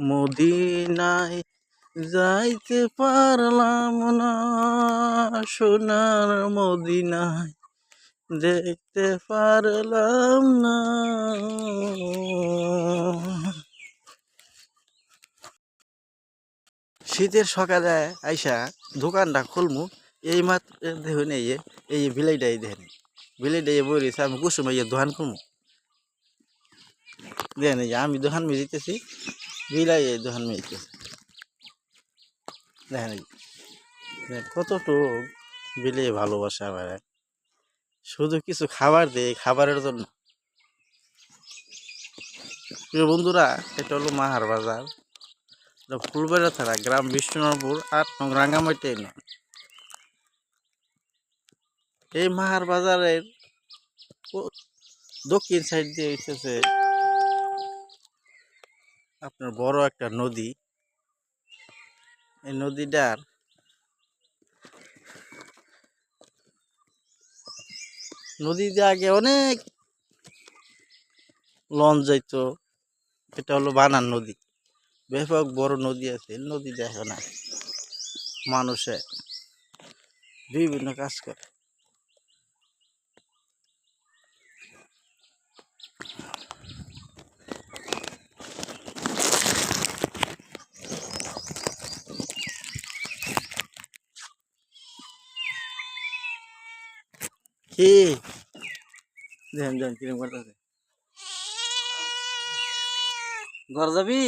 মদিনায় যাইতে পারলাম না, সোনার মদিনায় দেখতে পারলাম না। শীতের সকালে আইসা দোকানটা খুলমু, এই মাত্র দেখুন এই বিলাইটাই দেখেন, বিলাইটাই বলেছে আমি কুসুম দোকান খুলমু। দেখেন এই যে আমি দোকান মেজিতেছি, বিলাই এই দোকান মেজিতেছে। দেখেন কতটুকু বিলে ভালোবাসা আমার, শুধু কিছু খাবার দেয়, খাবারের জন্য। প্রিয় বন্ধুরা, এটা হলো মাহার বাজার, ফুলবাড়িয়া থানা, গ্রাম বিষ্ণুপুর, ৮ নং রাঙ্গামাটি ইউনিয়ন। এই মাহার বাজারের দক্ষিণ সাইড দিয়ে হইতেছে আপনার বড় একটা নদী। এই নদীটার নদীতে আগে অনেক লঞ্চ যাইতো, এটা হলো বানান নদী, ব্যাপক বড় নদী আছে। নদী দেখো না, মানুষে বিভিন্ন কাজ করে। কি দেখেন দেখেন কিরম করতেছে, ঘর যাবি?